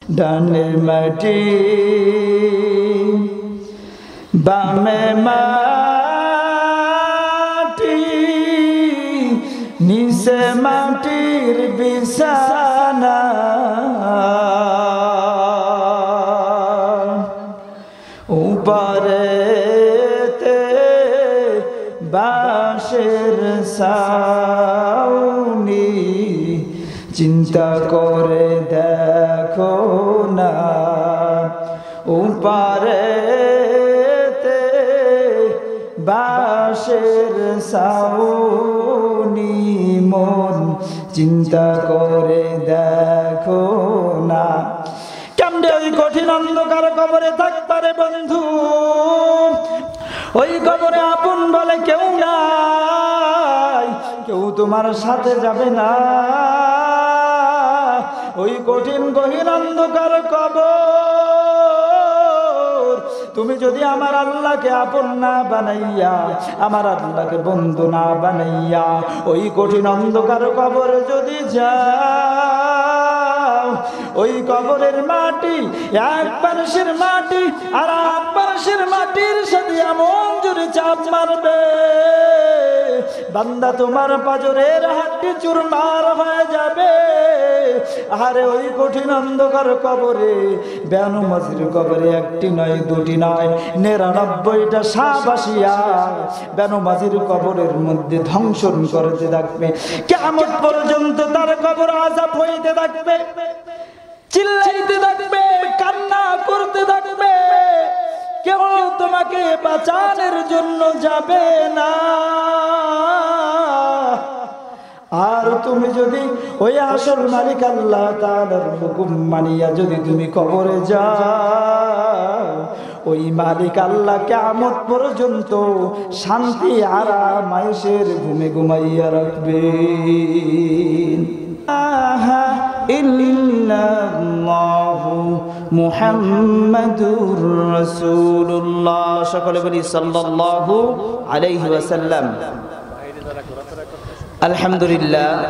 ডানে মাটি বামে মাটি নিচে মাটির বিছানা উপরেতে বাঁশের ছাউনি চিন্তা করে দেখো না উপরেতে বাঁশের ছাউনি মন চিন্তা করে দেখো না কেমনে ওই কঠিন অন্ধকার কবরে থাকবারে বন্ধু ওই কবরে আপন বলে কেউ নাই কেউ তোমার সাথে যাবে না ওই কঠিন গহীন অন্ধকার কবর তুমি যদি আমার আল্লাহকে আপন না বানাইয়া আমার আল্লাহকে বন্ধু না বানাইয়া ওই কঠিন অন্ধকার কবরে যদি যাও ওই কবরের মাটি এক পাশের মাটি আর এক পাশের মাটির সাথে এমন জোরে চাপ মারবে বান্দা তোমার পাজরের হাড্ডি চুরমার হয়ে যাবে আরে ওই কঠিন অন্ধকার কবরে বেনমাজির কবরে একটি নয় দুটি নয় 99টা সাপ আসিয়া বেনমাজির কবরের মধ্যে ধ্বংসন করতে থাকবে কিয়ামত পর্যন্ত তার কবর আযাব হইতে থাকবে চিল্লাইতে থাকবে কান্না করতে থাকবে কেউ তোমাকে বাঁচানোর জন্য যাবে না আর তুমি যদি ওই আসল মালিক আল্লাহ তাআলার হুকুম মানিয়া যদি তুমি কবরে যাও ওই মালিক আল্লাহ কিয়ামত পর্যন্ত শান্তি আরাম আয়েশের ঘুমে ঘুমাইয়া রাখবেন ইল্লাল্লাহু মুহাম্মাদুর রাসূলুল্লাহ সকলে বলি সাল্লাল্লাহু আলাইহি ওয়াসাল্লাম আলহামদুলিল্লাহ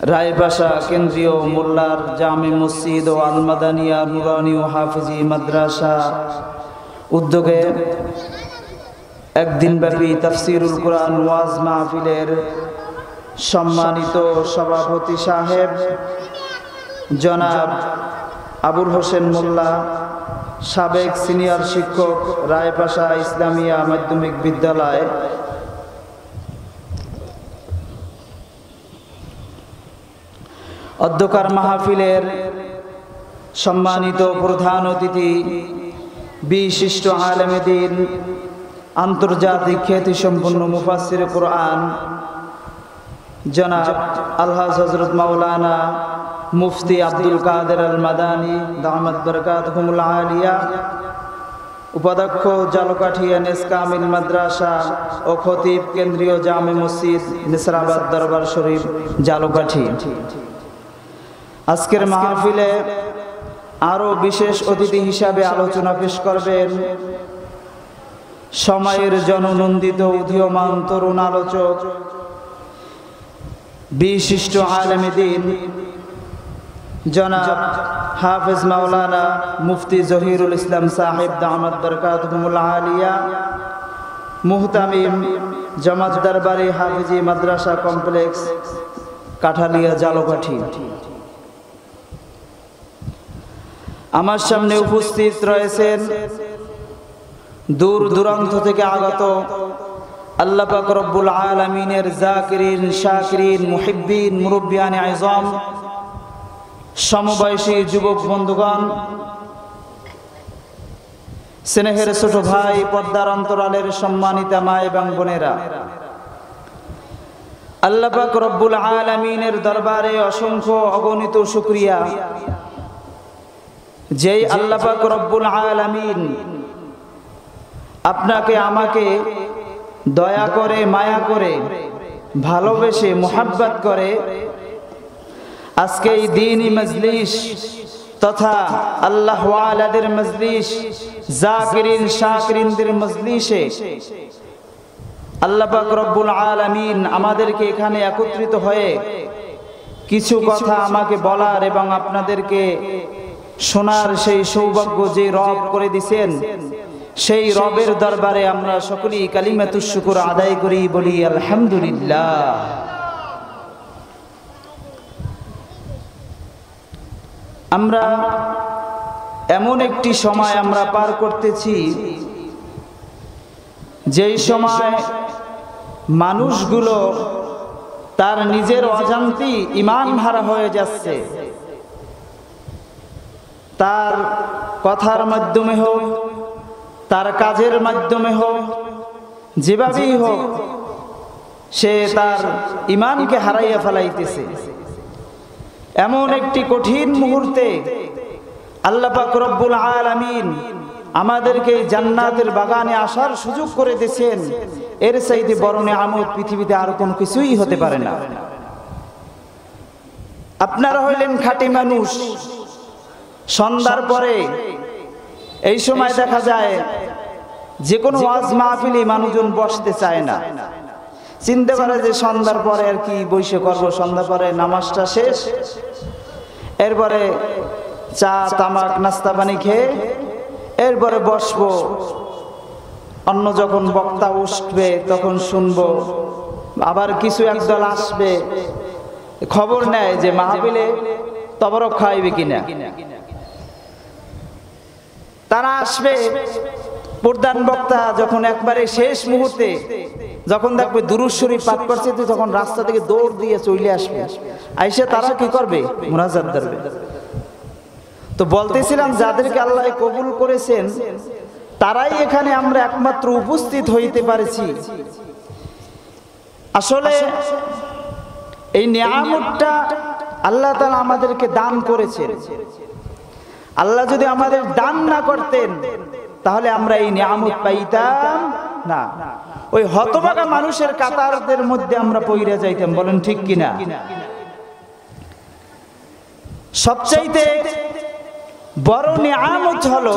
রায়বাসা কেন্দ্রীয় মোল্লার জামে মসজিদ ও আল মাদানিয়া নুরানি ও হাফিজি মাদ্রাসা উদ্যোগে একদিনব্যাপী তাফসিরুল কোরআন ওয়াজ মাহফিলের সম্মানিত সভাপতি সাহেব জনাব আবুল হোসেন মোল্লা সাবেক সিনিয়র শিক্ষক রায়পাশা ইসলামিয়া মাধ্যমিক বিদ্যালয় অধ্যকার মাহফিলের সম্মানিত প্রধান অতিথি বিশিষ্ট আলেমে দ্বীন আন্তর্জাতিক খ্যাতিসম্পন্ন মুফাসসির কোরআন জনাব আলহাজ হযরত মাওলানা মুফতি আব্দুল কাদের আল মাদানী দামাত বরকাতুহুমুল আলিয়া উপাধ্যক্ষ জালকাঠি এনএস কামিল মাদ্রাসা ও খতিব কেন্দ্রীয় জামে মসজিদ নিসরাবাদ দরবার শরীফ জালকাঠি আজকের মাহফিলে আরো বিশেষ অতিথি হিসাবে আলোচনা পেশ করবেন সময়ের জননন্দিত উদীয়মান তরুণ আলোচক বিশিষ্ট আলেমে দ্বীন জনাব হাফেজ মাওলানা মুফতি জহিরুল ইসলাম সাহেব দামাত বরকাতুহুমুল আলিয়া মুহতামিম জামাত দরবারি হাফিজি মাদ্রাসা কমপ্লেক্স কাঠালিয়া জালকাঠি আমার সামনে উপস্থিত রয়েছেন দূর দূরান্ত থেকে আগত আল্লাহ পাক রব্বুল আলামিনের জাকিরিন শাকিরিন মুহিব্বিন মুরব্বিয়ানে আযম সমবয়সী যুবক বন্ধুগণ স্নেহের ছোট ভাই পর্দার অন্তরালের সম্মানিতা মা এবং বোনেরা আল্লাহ পাক রব্বুল আলামিনের দরবারে অসংখ্য অগণিত শুকরিয়া যেই আল্লাহ পাক রব্বুল আলামিন আপনাকে আমাকে দয়া করে মায়া করে ভালোবেসে মোহাব্বত করে আজকে এই দ্বীনি মজলিস তথা আল্লাহ ওয়ালাদের মজলিস জাকিরিন শাকিরিনদের মজলিসে আল্লাহ পাক রব্বুল আলামিন আমাদেরকে এখানে একত্রিত হয়ে কিছু কথা আমাকে বলার এবং আপনাদেরকে শোনার সেই সৌভাগ্য যে রব করে দিয়েছেন, সেই রবের দরবারে আমরা সকলেই কালিমাতুশ শুকর আদায় করি, বলি আলহামদুলিল্লাহ। আমরা এমন একটি সময় আমরা পার করতেছি, যেই সময় মানুষগুলো তার নিজের অজান্তেই ঈমান হারা হয়ে যাচ্ছে। তার কথার মাধ্যমে হোক, তার কাজের মাধ্যমে হোক, যেভাবেই হোক, সে তার ঈমানকে হারাইয়া ফেলাইতেছে। এমন একটি কঠিন মুহূর্তে আল্লাহ পাক রব্বুল আলামিন আমাদেরকে জান্নাতের বাগানে আসার সুযোগ করে দিয়েছেন। এর চাইতে বড় নিয়ামত পৃথিবীতে আর কোনো কিছুই হতে পারে না। আপনারা হইলেন খাঁটি মানুষ। সন্ধ্যার পরে এই সময় দেখা যায় যে কোনো ওয়াজ মাহফিলে মানুষজন বসতে চায় না। চিন্তা করে যে সন্ধ্যার পরে আর কি বসে করবো, সন্ধ্যা পরে নামাজটা শেষ, এরপরে চা তামাক নাস্তা পানি খেয়ে এরপরে বসবো, অন্য যখন বক্তা উঠবে তখন শুনবো, আবার কিছু একদল আসবে খবর নেয় যে মাহফিলে তবরক খাইবে কিনা। তারা আসবে, প্রধান বক্তা যখন একবারে শেষ মুহূর্তে যখন দেখবে দুরূদ শরীফ পাঠ করছে, তখন রাস্তা থেকে দৌড় দিয়ে চলে আসবে। আইসে তারা কি করবে? মুনাজাত করবে। তো বলতেছিলাম, যাদেরকে আল্লাহ কবুল করেছেন তারাই এখানে আমরা একমাত্র উপস্থিত হইতে পারছি। আসলে এই নিয়ামতটা আল্লাহ তাআলা আমাদেরকে দান করেছেন। আল্লাহ যদি আমাদের দান না করতেন তাহলে আমরা এই নিয়ামত পাইতাম না। ওই হতভাগা মানুষের কাতারদের মধ্যে আমরা পইরা যাইতাম। বলেন ঠিক কিনা? সবচাইতে বড় নিয়ামত হলো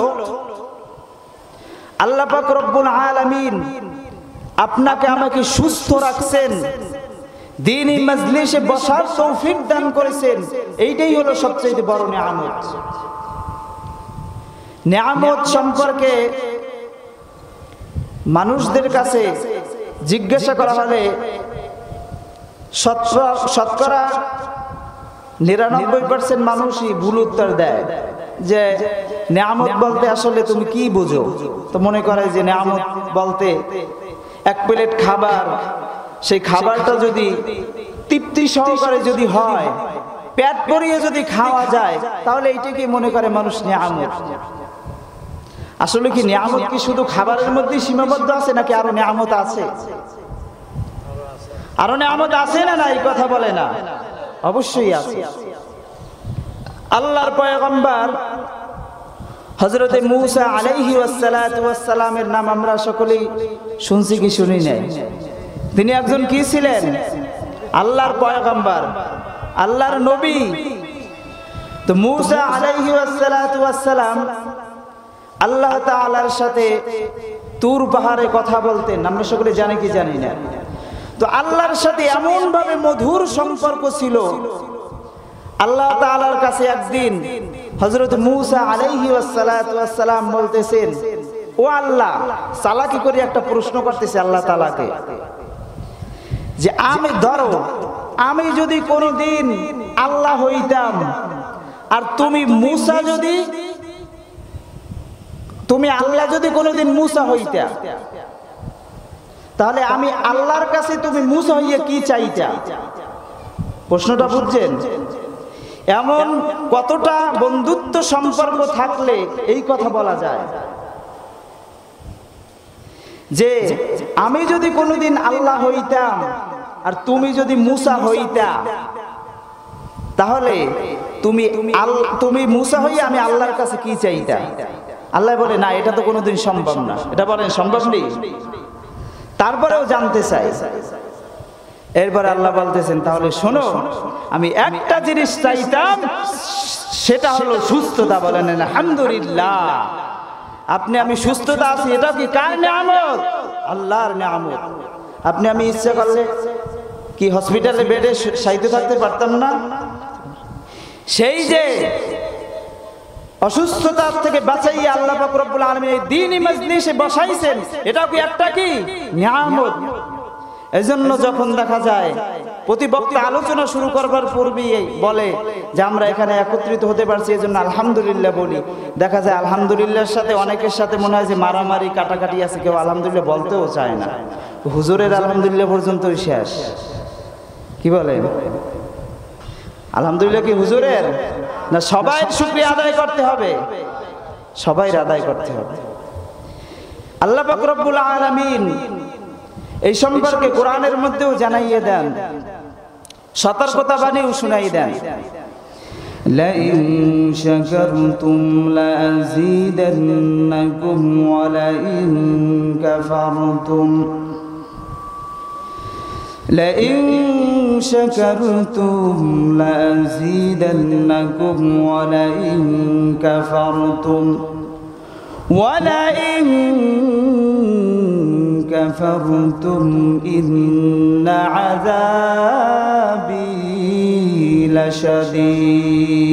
আল্লাহ পাক রব্বুল আলামিন আপনাকে আমাকে সুস্থ রাখছেন, দ্বীনি মাজলিসে বসার তৌফিক দান করেছেন। এইটাই হলো সবচেয়ে বড় নিয়ামত। নিয়ামত সম্পর্কে মানুষদের কাছে জিজ্ঞাসা করা হলে শতকরা 99% মানুষই ভুল উত্তর দেয় যে নিয়ামত বলতে আসলে তুমি কি বুঝো। তো মনে করে যে নিয়ামত বলতে এক প্লেট খাবার, সেই খাবারটা যদি তৃপ্তি সহকারে যদি হয়, পেট ভরিয়ে যদি খাওয়া যায়, তাহলে এইটাকে মনে করে মানুষ নিয়ামত। আসলে কি নিয়ামত কি শুধু খাবারের মধ্যে সীমাবদ্ধ আছে, নাকি আরো নিয়ামত আছে? আরো নিয়ামত আছে না? না, এই কথা বলে না, অবশ্যই আছে। আল্লাহর পয়গম্বর হযরতে মূসা আলাইহি ওয়াস সালামের নাম আমরা সকলেই শুনছি কি শুনি নাই? তিনি একজন কি ছিলেন? আল্লাহর পয়গম্বর, আল্লাহর নবী। তো মূসা আলাইহি ওয়াস সালাম আল্লাহ তাআলার সাথে তুর পাহাড়ে কথা বলতেন। আমরা সকলে জানি কি জানি না? তো আল্লাহর সাথে এমন ভাবে মধুর সম্পর্ক ছিল। আল্লাহ তাআলার কাছে একদিন হযরত মূসা আলাইহি ওয়াস সালাম বলতেছেন, ও আল্লাহ, চালাকি করে একটা প্রশ্ন করতেছে আল্লাহ তাআলাকে, যে আমি যদি কোনোদিন আল্লাহ হইতাম আর তুমি আল্লাহ যদি কোনোদিন মূসা হইতা, তাহলে আমি আল্লাহর কাছে তুমি মূসা হইয়া কি চাইতা? প্রশ্নটা বুঝছেন? এমন কতটা বন্ধুত্ব সম্পর্ক থাকলে এই কথা বলা যায় যে আমি যদি কোনোদিন আল্লাহ হইতাম আর তুমি যদি মূসা হইতা, তাহলে তুমি মূসা হইয়া আমি আল্লাহর কাছে কি চাইতা? আল্লাহ বলে, না, এটা তো কোনোদিন সম্ভব না। এটা বলেন সম্ভব নেই? তারপরেও জানতে চাই। এরপরে আল্লাহ বলতেছেন, তাহলে শোনো, আমি একটা জিনিস চাইতাম, সেটা হলো সুস্থতা। বলেন আলহামদুলিল্লাহ। আমি সুস্থতা আছি, এটা কি কার নিয়ামত? আল্লাহর নিয়ামত। আমি ইচ্ছা করলে কি হসপিটালে বেডে শায়িত থাকতে পারতাম না? সেই যে অসুস্থতার থেকে বাঁচাইয়া আল্লাহ পাক রব্বুল আলামিন এই দ্বীনি মজলিসে বসাইছেন, এটাও কি একটা কি নিয়ামত? এজন্য যখন দেখা যায় প্রতি বক্তা আলোচনা শুরু করবার পূর্বেই বলে যে আমরা এখানে একত্রিত হতে পারছি, এজন্য আলহামদুলিল্লাহ বলি। দেখা যায় আলহামদুলিল্লাহর সাথে অনেকের সাথে মনে হয় যে মারামারি কাটাকাটি আছে, কেউ আলহামদুলিল্লাহ বলতেও চায় না। হুজুরের আলহামদুলিল্লাহ পর্যন্তই শেষ। কি বলেন? আলহামদুলিল্লাহ কি হুজুরের না সবাই শুকরিয়া আদায় করতে হবে? সবাই আদায় করতে হবে। আল্লাহ পাক রব্বুল আলামিন এই সম্পর্কে কোরআনের মধ্যেও জানাইয়ে দেন, সতর্কতা বাণীও শুনাই দেন। লাইন শাকারতুম লাযীদান্নাকুম ওয়া লাইন কাফারতুম লাইন শাকারতুম লাযীদান্নাকুম ওয়া লাইন কাফারতুম ওয়া লাইন كفرتم إن عذابي لشديد।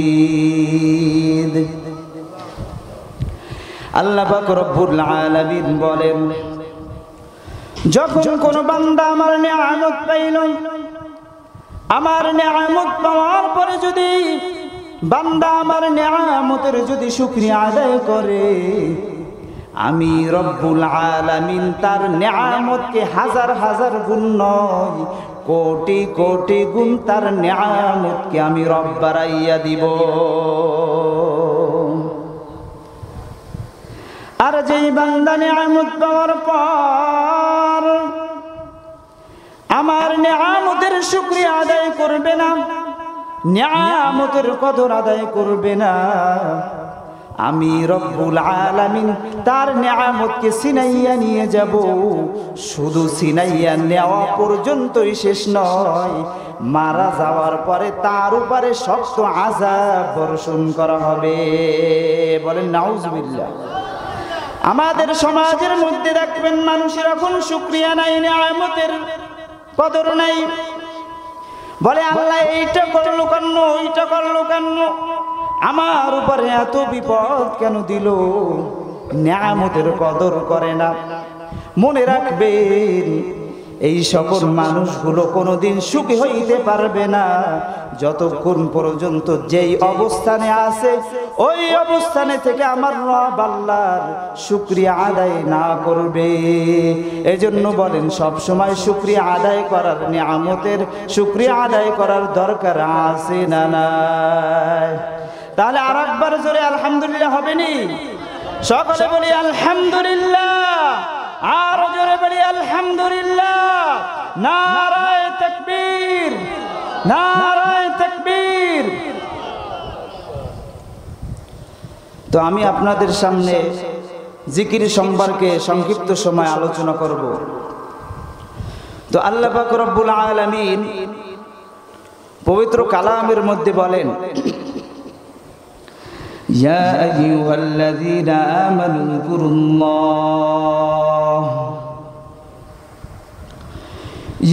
আল্লাহ পাক রব্বুল আলামিন বলেন, যখন কোন বান্দা আমার নিয়ামত পাইল, আমার নিয়ামত পাওয়ার পরে যদি বান্দা আমার নিয়ামতের যদি শুকরিয়া আদায় করে, আমি রব্বুল আলামিন তার নিয়ামতকে হাজার হাজার গুণ নয়, কোটি কোটি গুণ তার নিয়ামতকে আমি রব বাড়াইয়া দিব। আর যেই বান্দা নিয়ামত পাওয়ার পর আমার নিয়ামতের শুকরিয়া আদায় করবে না, নিয়ামতের কদর আদায় করবে না, আমি রব্বুল আলামিন তার নিয়ামতকে ছিনাইয়া নিয়ে যাব। শুধু ছিনাইয়া নেওয়া পর্যন্তই শেষ নয়, মারা যাওয়ার পরে তার উপরে শক্ত আযাব বর্ষণ করা হবে। বলেন নাউজুবিল্লাহ। আমাদের সমাজের মধ্যে দেখবেন মানুষের এখন শুকরিয়া নাই, নিয়ামতের কদর নাই। বলে আল্লাহ এইটা করলো কেন, ওইটা করলো কেন, আমার উপরে এত বিপদ কেন দিল, নিয়ামতের কদর করে না। মনে রাখবেন এই সকল মানুষগুলো কোনোদিন সুখী হইতে পারবে না যতক্ষণ পর্যন্ত যেই অবস্থানে আছে ওই অবস্থানে থেকে আমার রব আল্লাহর শুকরিয়া আদায় না করবে। এজন্য বলেন সব সময় শুকরিয়া আদায় করার, নিয়ামতের শুকরিয়া আদায় করার দরকার আছে না নাই? তাহলে আর একবার জোরে আলহামদুলিল্লাহ হবে নি? সকলে বলি আলহামদুলিল্লাহ, আর জোরে বলি আলহামদুলিল্লাহ। নারায়ে তাকবীর, নারায়ে তাকবীর। তো আমি আপনাদের সামনে জিকির সম্পর্কে সংক্ষিপ্ত সময় আলোচনা করব। তো আল্লাহ পাক রব্বুল আলামিন পবিত্র কালামের মধ্যে বলেন, يا أيها الذين آمنوا اذكروا الله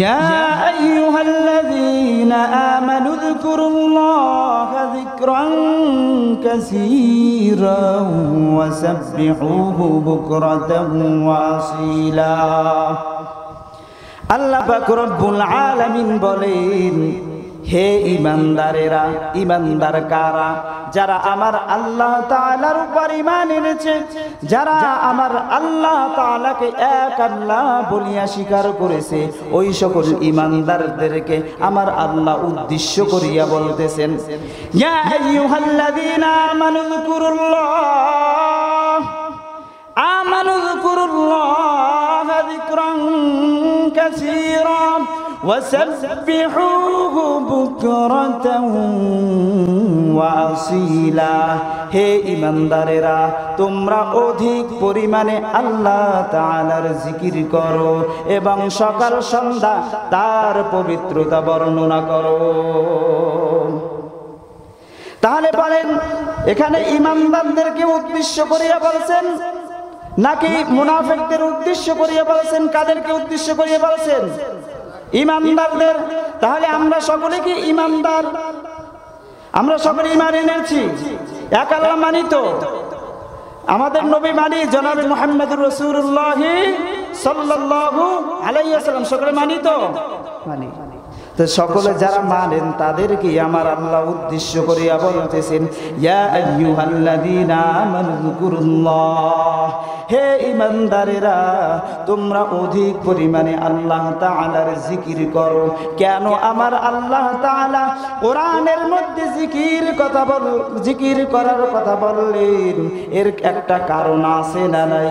يا أيها الذين آمنوا اذكروا الله ذكرا كثيرا وسبحوه بكرة وأصيلا। আল্লাহ পাক রব্বুল আলামিন বলেন, হে ঈমানদারেরা, ঈমানদার কারা? যারা আমার আল্লাহ তাআলার উপর ঈমান এনেছে, যারা আমার আল্লাহ তাআলাকে এক আল্লাহ বলিয়া স্বীকার করেছে, ওই সকল ঈমানদারদেরকে আমার আল্লাহ উদ্দেশ্য করিয়া বলতেছেন, ইয়া আইয়ুহাল্লাযীনা আমানু যকুরুল্লাহ যিকরান কাসীরা وسبحوه بكرة وأصيلا। হে ঈমানদারেরা, তোমরা অধিক পরিমাণে আল্লাহ তাআলার জিকির করো এবং সকাল সন্ধ্যা তার পবিত্রতা বর্ণনা করো। তাহলে বলেন, এখানে ঈমানদারদেরকে উদ্দেশ্য করিয়া বলছেন নাকি মুনাফিকদের উদ্দেশ্য করিয়া বলছেন? কাদেরকে উদ্দেশ্য করিয়া বলছেন? ইমানদারদের। তাহলে আমরা সকলে কি ইমানদার? আমরা সকলে ঈমান এনেছি, এক আল্লাহ মানি তো? আমাদের নবী মানি, জনাবে মুহাম্মদুর রাসূলুল্লাহ সাল্লাল্লাহু আলাইহি ওয়াসাল্লাম, সকলে মানি তো? মানি। তো সকলে যারা মানেন তাদেরকে আমার আল্লাহ উদ্দেশ্য করিয়া বলতেছেন, ইয়া আইয়ুহাল্লাযীনা আমানু যকুরুল্লাহ, হে ঈমানদারেরা তোমরা অধিক পরিমাণে আল্লাহ তাআলার জিকির করো। কেন আমার আল্লাহ তাআলা কোরআনের মধ্যে জিকির করার কথা বললেন? এর একটা কারণ আছে না নাই?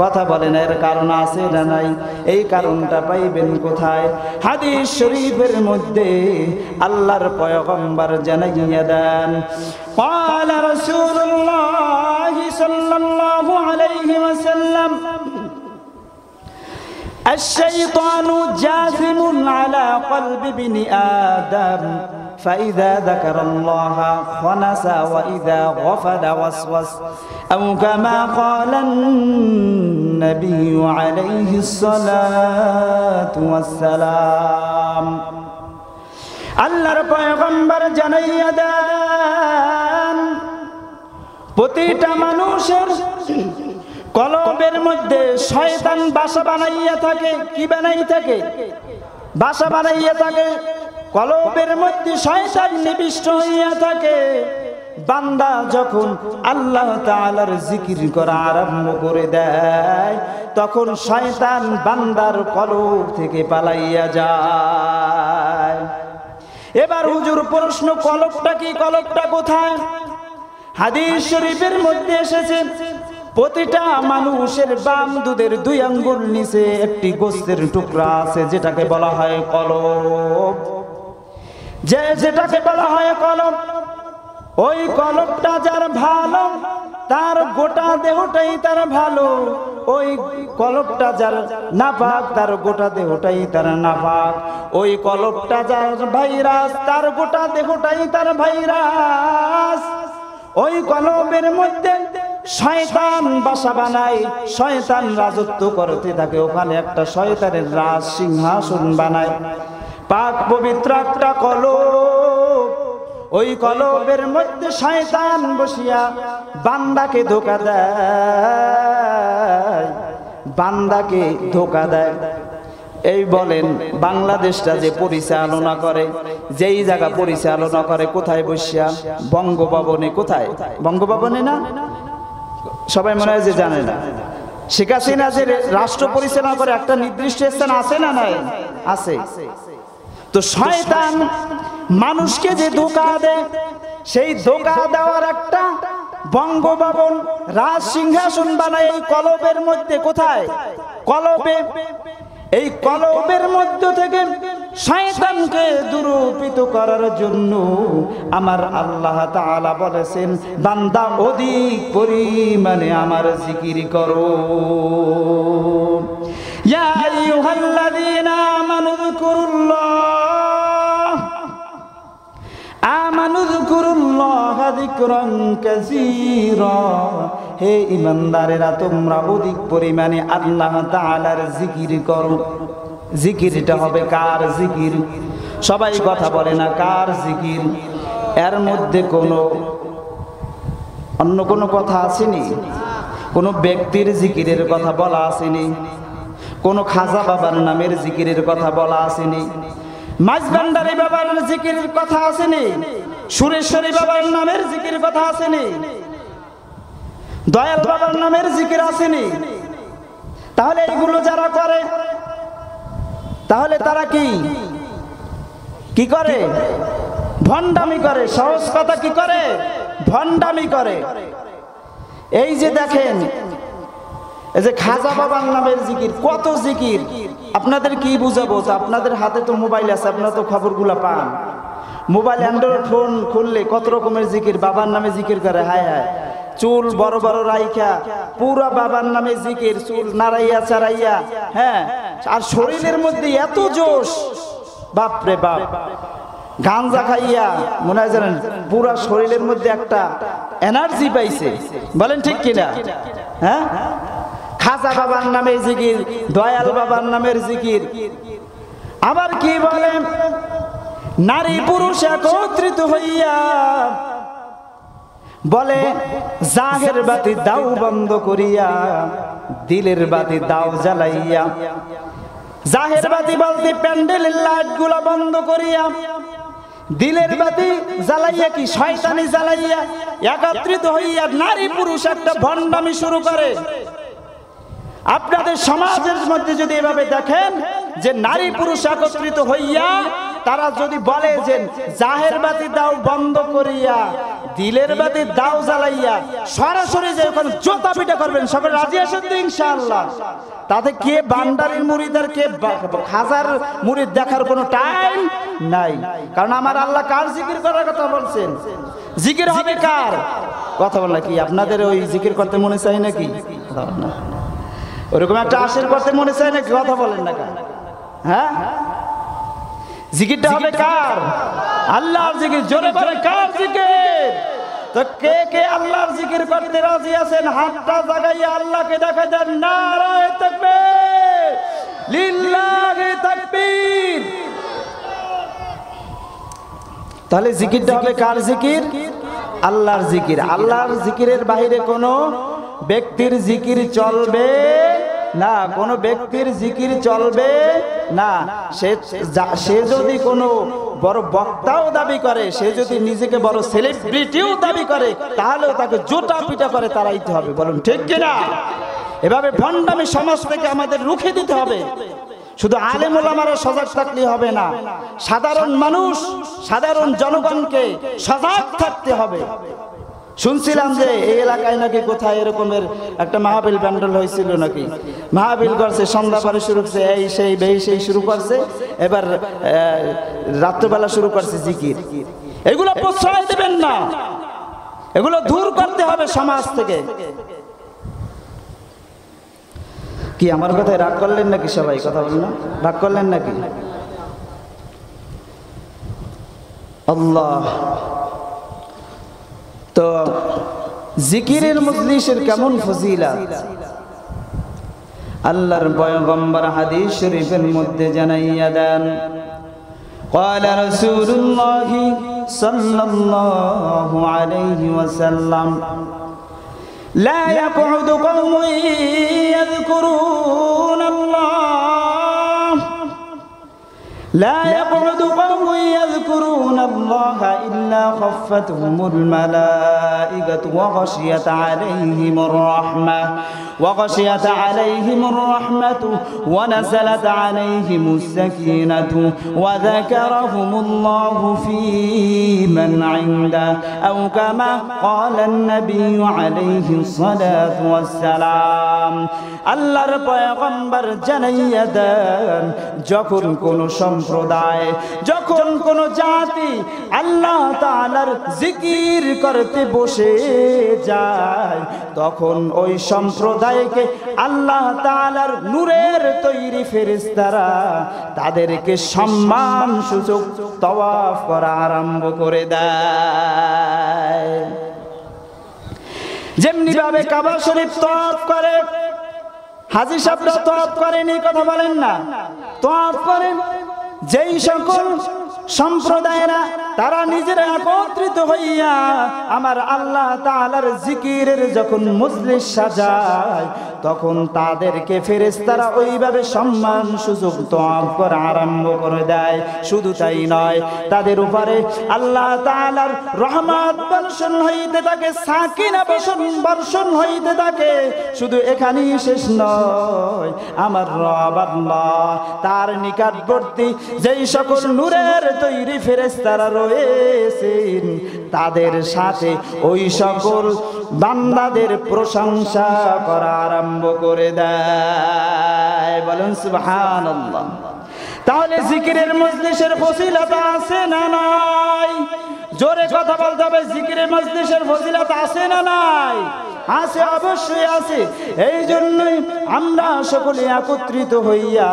কথা বলেন, এর কারণ আছে না নাই? এই কারণটা পাইবেন কোথায়? হাদিস শরীফের মধ্যে আল্লাহর পয়গম্বর জানাইয়া দেন, قال رسول الله صلى الله عليه وسلم الشيطان جاثم على قلب ابن آدم فإذا ذكر الله خنس وإذا غفل وسوس أو كما قال النبي عليه الصلاة والسلام। আল্লাহর পয়গম্বর জানাইয়া দেন, প্রতিটা মানুষের কলবের মধ্যে শয়তান বাসা বানাইয়া থাকে। কি বানাই থাকে? বাসা বানাইয়া থাকে। কলবের মধ্যে শয়তান নিবিষ্ট হইয়া থাকে। বান্দা যখন আল্লাহ তাআলার জিকির করা আরম্ভ করে দেয়, তখন শয়তান বান্দার কলব থেকে পালাইয়া যায়। এবার হুজুর প্রশ্ন, কলবটা কি? কলবটা কোথায়? হাদিস শরীফের মধ্যে এসেছে, প্রতিটা মানুষের বাম দুধের 2 আঙ্গুল নিচে একটি গোস্তের টুকরা আছে, যেটাকে বলা হয় কলব। যেটাকে বলা হয় কলব, ওই কলবটা যার ভালো, তার গোটা দেহটাই তার ভালো। ওই কলবটা যার নাপাক, তার গোটা দেহটাই তার নাপাক। ওই কলবটা যার ভাইরাস, তার গোটা দেহটাই তার ভাইরাস। ওই কলবের মধ্যে শয়তান বাসা বানায়, শয়তান রাজত্ব করতে থাকে। ওখানে একটা শয়তানের রাজ সিংহাসন বানায়। পাক পবিত্র একটা কলব, ওই কলবের মধ্যে শয়তান বসিয়া বান্দাকে ধোঁকা দেয়, বান্দাকে ধোঁকা দেয়। এই বলেন, বাংলাদেশটা যে পরিচালনা করে, যেই জায়গা পরিচালনা করে কোথায় বসিয়া? বঙ্গভবনে। কোথায়? বঙ্গভবনে না? সবাই মনে হয় যে জানে না। শেখ হাসিনা যে রাষ্ট্র পরিচালনা করে একটা নির্দিষ্ট স্থান আছে না নাই? আছে। তো শয়তান মানুষকে যে ধোঁকা দেয়, সেই ধোঁকা দেওয়ার একটা বঙ্গভবন, রাজ সিংহাসন বানায় এই কলবের মধ্যে। কোথায়? কলবে। এই কলবের মধ্য থেকে শয়তানকে দুরূপিত করার জন্য আমার আল্লাহ তাআলা বলেছেন, বান্দা অধিক পরিমাণে আমার জিকির করো। ইয়া আইয়ুহাল্লাযীনা আমানু যকুরুল্লাহ আমানু যকুরুল্লাহ যিকরান কাসীরা। হে ঈমানদারেরা তোমরা অধিক পরিমাণে আল্লাহ তাআলার জিকির করো। জিকিরটা হবে কার জিকির? সবাই কথা বলে না কার জিকির? এর মধ্যে অন্য কোনো কথা আসেনি? কোনো ব্যক্তির জিকিরের কথা বলা আসেনি? কোনো খাজা বাবার নামের জিকিরের কথা বলা আসেনি? মাঝভান্ডারী বাবার জিকিরের কথা আসেনি? সুরেশ্বরী বাবার নামের জিকিরের কথা আসেনি? দয়াল বাবার নামের জিকির আসেনি? তাহলে এগুলো যারা করে, তাহলে তারা কি করে? ভণ্ডামি করে। সহজ কথা, কি করে? ভণ্ডামি করে। এই যে দেখেন, এই যে খাজা বাবার নামের জিকির, কত জিকির আপনাদের কি বুঝাবো? আপনাদের হাতে তো মোবাইল আছে, আপনারা তো খবরগুলো পান। মোবাইল অ্যান্ড্রয়েড ফোন খুললে কত রকমের জিকির, বাবার নামে জিকির করে। হায় হায়, চুল বড় বড় রাইখা পুরা বাবার নামে জিকির, চুল নাড়াইয়া চাড়াইয়া, হ্যাঁ। আর শরীরের মধ্যে এত জোশ, বাপরে বাপ। গাঞ্জা খাইয়া মনে হয় জানেন পুরা শরীরের মধ্যে একটা এনার্জি পাইছে। বলেন ঠিক কিনা? হ্যাঁ, খাজা বাবার নামে জিকির, দয়াল বাবার নামের জিকির। আবার কি বলে, নারী পুরুষ একত্রিত হইয়া বলে জাহের বাতি দাও বন্ধ করিয়া, দিলের বাতি দাও জ্বালাইয়া। জাহের বাতি বলতে প্যান্ডেলের লাইট গুলা বন্ধ করিয়া, দিলের বাতি জ্বালাইয়া কি শয়তানি জ্বালাইয়া একত্রিত হইয়া নারী পুরুষ একটা ভণ্ডামি শুরু করে। আপনাদের সমাজের মধ্যে যদি এভাবে দেখেন যে নারী পুরুষ একত্রিত হইয়া তারা যদি বলে যে জাহের বাতি দাও বন্ধ করিয়া, দিলের বাতি দাও জ্বালাইয়া, সরাসরি যে ওখানে জোতা পিটা করবেন, সবাই রাজি আছেন তো ইনশাআল্লাহ? তাতে কে বান্ডারির মুরিদ আর কে হাজার মুরিদ দেখার কোনো টাইম নাই। কারণ আমার আল্লাহ কার জিকির করার কথা বলছেন? জিকির হবে কার? কথা বল না কি আপনাদের ওই জিকির করতে মনে চাই নাকি? না, ওরকম একটা আশীর করতে মনে চায় নাকি? কথা বলেন না কেন? হ্যাঁ, জিকিরটা হবে কার? আল্লাহর জিকির। জোরে বলে কার জিকির? তো কে কে আল্লাহর জিকির করতে রাজি আছেন? হাতটা জাগাইয়া আল্লাহকে দেখা দেন। নারায়ে তাকবীর, লিল্লাহি তাকবীর। তাহলে জিকিরটা হবে কার জিকির? আল্লাহর জিকির। আল্লাহর জিকিরের বাইরে কোনো ব্যক্তির জিকির চলবে না, কোনো ব্যক্তির জিকির চলবে না। সে যদি কোনো বড় বক্তাও দাবি করে, সে যদি নিজেকে বড় সেলিব্রিটিও দাবি করে, তাহলেও তাকে জোটা পিটা করে তাড়াইতে হবে। বলুন ঠিক কিনা? এভাবে ভণ্ডামি সমাজ থেকে আমাদের রুখে দিতে হবে। শুধু আলেম ওলামারা সজাগ থাকলে হবে না, সাধারণ মানুষ, সাধারণ জনগণকে সজাগ থাকতে হবে। শুনছিলাম যে এই এলাকায় নাকি কোথায় এরকমের একটা মাহফিল প্যান্ডেল হয়েছিল নাকি, মাহফিল করছে, সন্ধ্যা পরে শুরু করছে, এই সেই বেই সেই শুরু করছে, এবার রাত্রবেলা শুরু করছে জিকির। এগুলো প্রশ্রয় দেবেন না, এগুলো দূর করতে হবে সমাজ থেকে। কি আমার কথায় রাগ করলেন নাকি? সবাই কথা বলেন না, রাগ করলেন নাকি? আল্লাহ। তো জিকিরের মজলিসের কেমন ফজিলত আল্লাহর পয়গম্বর হাদিস শরীফের মধ্যে জানাইয়া দেন। قال رسول الله صلى الله عليه وسلم لا يقعد قوم يذكرون الله لا يقعد قوم يذكرون الله إلا خفتهم الملائكة وغشيت عليهم الرحمة ونزلت عليهم السكينة وذكرهم الله في من عنده أو كما قال النبي عليه الصلاة والسلام আল্লাহর পয়গম্বর জানাইয়া দেন, যখন কোন সম্প্রদায়, যখন কোন জাতি আল্লাহ তাআলার জিকির করতে বসে যায়, তখন ওই সম্প্রদায়কে আল্লাহ তাআলার নূরের তৈরি ফেরেশতারা তাদেরকে সম্মান সূচক তাওয়াফ করা আরম্ভ করে দেয়। যেমনি ভাবে কাবা শরীফ তাওয়াফ করে, হাজী সাহেবরা তাওয়াফ করেনি, কথা বলেন না, তাওয়াফ করেন। যেই সকল সম্প্রদায়েরা তারা নিজেরা একত্রিত হইয়া আমার আল্লাহ তাআলার জিকিরের যখন মজলিস সাজায়, তখন তাদেরকে ফেরেশতারা ওইভাবে সম্মান সুযোগ তাওয়াফ করা আরম্ভ করে দেয়। শুধু তাই নয়, তাদের উপরে আল্লাহ তাআলার রহমত বর্ষণ হইতে থাকে, সাকিনা বর্ষণ হইতে থাকে। শুধু এখানেই শেষ নয়, আমার রব আল্লাহ তার নিকটবর্তী যেই সকল নূরের তৈরি ফেরেশতারা রয়েছেন, তাদের সাথে ওই সকল বান্দাদের প্রশংসা করা আরম্ভ করে দেয়। বলেন সুবহানাল্লাহ। তাহলে জিকিরের মজলিসের ফজিলত আছে না নাই? জোরে কথা বলতে হবে, জিকিরের মজলিসের ফজিলত আছে না নাই? আছে, অবশ্যই আছে। এই জন্যই আমরা সকলে একত্রিত হইয়া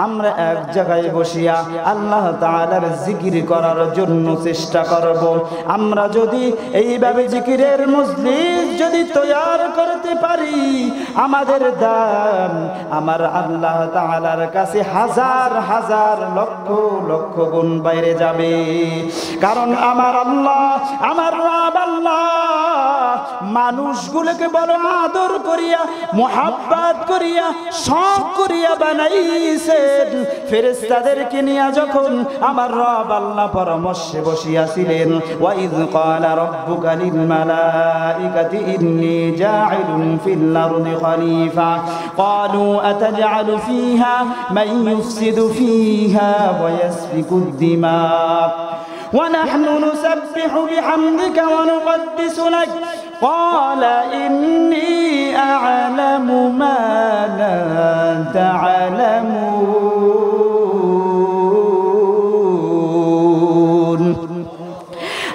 আমরা এক জায়গায় বসিয়া আল্লাহ তাআলার জিকির করার জন্য চেষ্টা করব। আমরা যদি এইভাবে জিকিরের মজলিস যদি তৈয়ার করতে পারি, আমাদের দাম আমার আল্লাহ তাআলার কাছে হাজার হাজার লক্ষ লক্ষ গুণ বাইরে যাবে। কারণ আমার আল্লাহ, আমার রব আল্লাহ মানুষগুলোকে বড় আদর করিয়া, মোহাব্বত করিয়া, শখ করিয়া বানাইছেন। ফেরেশতাদেরকে নিয়ে যখন আমার রব আল্লাহ পরামর্শে বসিয়াছিলেন, ওয়াইয ক্বালা রাব্বুকা লিল মালাইকাতি ইন্নী জাইলুন ফিল আরদি খলিফা ক্বালু আতাজআলু ফিহা মান ইউফসিদু ফিহা ওয়া ইয়াসফিকুদ দিমা ونحن نسبح بحمدك ونقدس لك قال إني أعلم ما لا تعلمون।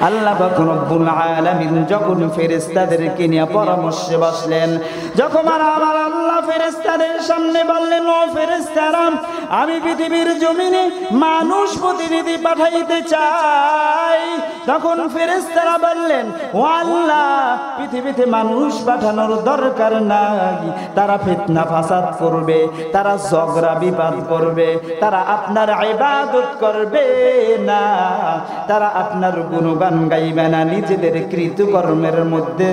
আল্লাহ পাক রব্বুল আলামিন যখন ফেরেশতাদেরকে নিয়ে পরামর্শে বসলেন, যখন আমার আল্লাহ ফেরেশতাদের সামনে বললেন, ও ফেরেশতারা, আমি পৃথিবীর জমিনে মানুষ প্রতিনিধি পাঠাইতে চাই। তখন ফেরেশতারা বললেন, ও আল্লাহ, পৃথিবীতে মানুষ পাঠানোর দরকার নাই। তারা ফিতনা ফাসাদ করবে, তারা ঝগড়া বিবাদ করবে, তারা আপনার ইবাদত করবে না, তারা আপনার গুণগান গাইবে না। নিজেদের কৃতকর্মের মধ্যে,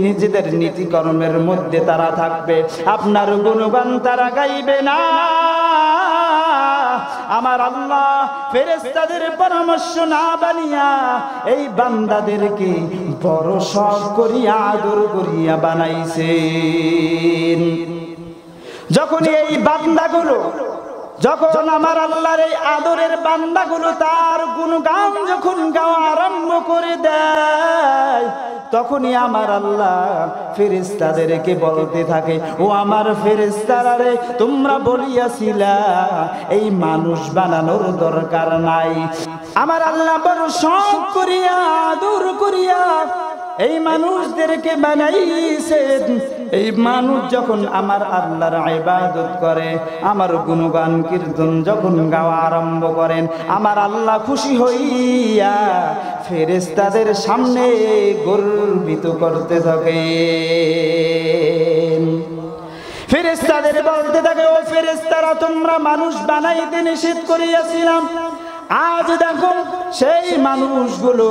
নিজেদের নীতিকর্মের মধ্যে তারা থাকবে, আপনার গুণগান তারা গাইবে না। আমার আল্লাহ ফেরেশতাদের পরামর্শ না বানিয়া এই বান্দাদেরকে বড় শখ করিয়া আদর করিয়া বানাইছেন। যখন এই বান্দাগুলো, যখন আমার আল্লাহর এই আদরের বান্দাগুলো তার গুণগান যখন গাওয়া আরম্ভ করে দেয়, তখনই আমার আল্লাহ ফেরেশতাদেরকে বলতে থাকে, ও আমার ফেরেশতারা রে, তোমরা বলিয়াছিলা এই মানুষ বানানোর দরকার নাই। আমার আল্লাহ বড় শখ করিয়া আদর করিয়া এই মানুষদেরকে বানাইছেন। এই মানুষ যখন আমার আল্লাহর ইবাদত করে, আমার গুণগান কীর্তন যখন গাওয়া আরম্ভ করেন, আমার আল্লাহ খুশি হইয়া ফেরেশতাদের সামনে গর্বিত করতে থাকে। ফেরেশতাদের বলতে থাকে, ও ফেরেশতারা, তোমরা মানুষ বানাইতে নিষেধ করিয়াছিলাম, আজ দেখো সেই মানুষগুলো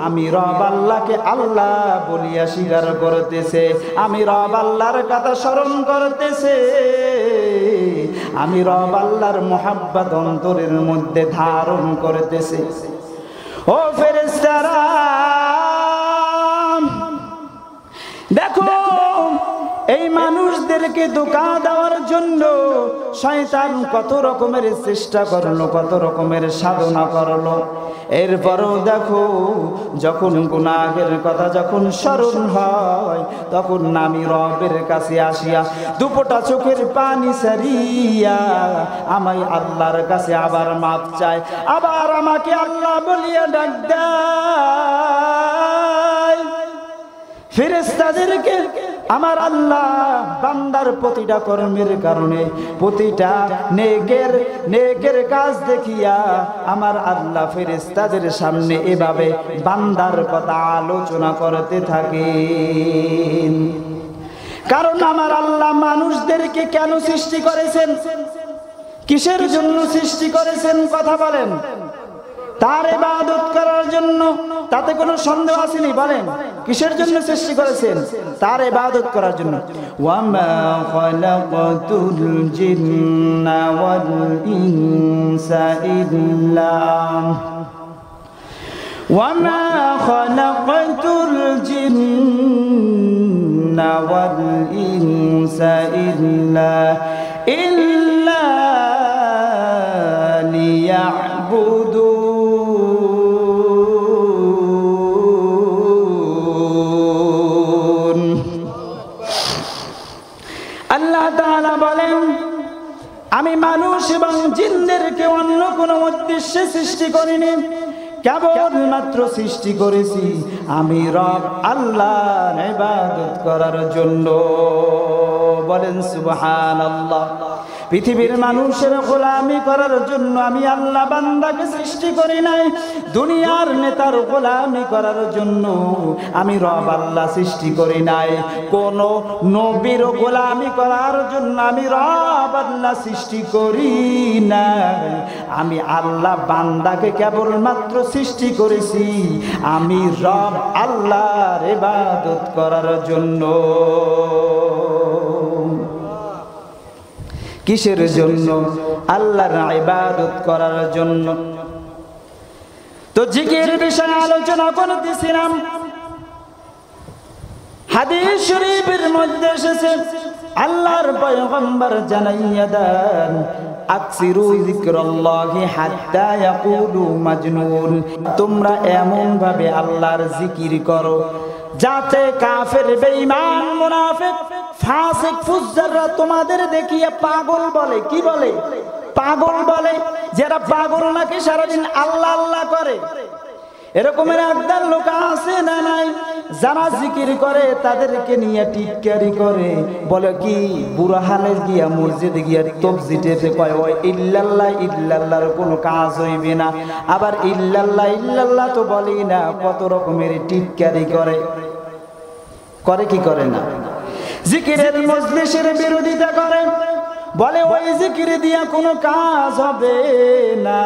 আমি রব আল্লাহকে আল্লাহ বলিয়া স্বীকার করতেছে, আমি রব আল্লাহর কথা স্মরণ করতেছে, আমি রব আল্লাহর মোহাব্বত অন্তরের মধ্যে ধারণ করতেছে। ও ফেরেশতারা, দেখো এই মানুষদেরকে ধোঁকা দেওয়ার জন্য শয়তান কত রকমের চেষ্টা করলো, কত রকমের সাধনা করলো। এরপরও দেখো, যখন গুনাহের কথা যখন স্মরণ হয়, তখন আমি রবের কাছে আসিয়া দুপোটা চোখের পানি সারিয়া আমায় আল্লাহর কাছে আবার মাপ চাই, আবার আমাকে আল্লাহ বলিয়া ডাক দেয়। ফেরেশতাদেরকে আমার আল্লাহ বান্দার প্রতিটা কর্মের কারণে, প্রতিটা নেকের কাজ দেখিয়া আমার আল্লাহ ফেরেশতাদের সামনে এভাবে বান্দার কথা আলোচনা করতে থাকেন। কারণ আমার আল্লাহ মানুষদেরকে কেন সৃষ্টি করেছেন, কিসের জন্য সৃষ্টি করেছেন, কথা বলেন? তার ইবাদত করার জন্য, তাতে কোনো সন্দেহ আসেনি? বলেন, কিসের জন্য সৃষ্টি করেছেন? তার ইবাদত করার জন্য। ওয়ামা খালাকাতুল জিন্না ওয়াল ইনসা ইল্লা ওয়ামা খালাকাতুল জিন্না ওয়াল ইনসা ইল্লা লিয়াবুদুন। আল্লাহ তাআলা বলেন, আমি মানুষ এবং জিনদেরকে অন্য কোনো উদ্দেশ্যে সৃষ্টি করিনি, কেবলমাত্র সৃষ্টি করেছি আমি রব আল্লাহর ইবাদত করার জন্য। বলেন সুবহানাল্লাহ। পৃথিবীর মানুষের গোলামি করার জন্য আমি আল্লাহ বান্দাকে সৃষ্টি করি নাই। দুনিয়ার নেতার গোলামি করার জন্য আমি রব আল্লাহ সৃষ্টি করি নাই। কোন নবীর গোলামি করার জন্য আমি রব আল্লাহ সৃষ্টি করি নাই। আমি আল্লাহ বান্দাকে কেবলমাত্র সৃষ্টি করেছি আমি রব আল্লাহর ইবাদত করার জন্য। কিসের জন্য? আল্লাহর ইবাদত করার জন্য। তো জিকির বিষয়ে আলোচনা করতেছিলাম। হাদিস শরীফের মধ্যে এসেছে আল্লাহর পয়গম্বর জানাইয়া দেন আকসিরু যিকরাল্লাহি হাত্তা ইয়াকুলু মাজনুন। তোমরা এমন ভাবে আল্লাহর জিকির করো যাতে কাফের, বেঈমান, মুনাফিক, ফাসিক, ফুজ্জাররা তোমাদের দেখিয়ে পাগল বলে। কি বলে? পাগল বলে। যারা পাগল নাকি সারাদিন আল্লাহ আল্লাহ করে। এরকমের একদল লোক আছে না নাই? যারা জিকির করে তাদেরকে নিয়ে টিটকারি করে, বলে কি বুড়া হালে গিয়া মসজিদে গিয়া তবজিটেতে কয় ওই ইল্লাল্লাহ ইল্লাল্লাহর কোনো কাজ হইবে না। আবার ইল্লাল্লাহ ইল্লাল্লাহ তো বলেই না, কত রকমের টিটকারি করে। করে কি করে না? জিকিরের মজলিসের বিরোধিতা করে, বলে ওই জিকির দিয়া কোনো কাজ হবে না।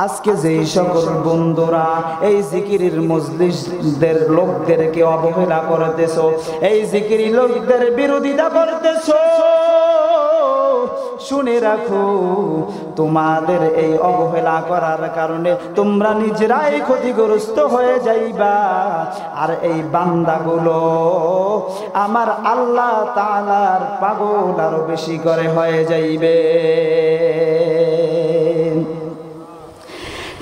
আজকে যে সকল বন্ধুরা এই জিকিরের মজলিসদের লোকদেরকে অবহেলা করতেছো, এই জিকিরি লোকদের বিরোধিতা করতেছো, শুনে রাখো তোমাদের এই অবহেলা করার কারণে তোমরা নিজেরাই ক্ষতিগ্রস্ত হয়ে যাইবা। আর এই বান্দাগুলো আমার আল্লাহ তাআলার পাগল আরো বেশি করে হয়ে যাইবে।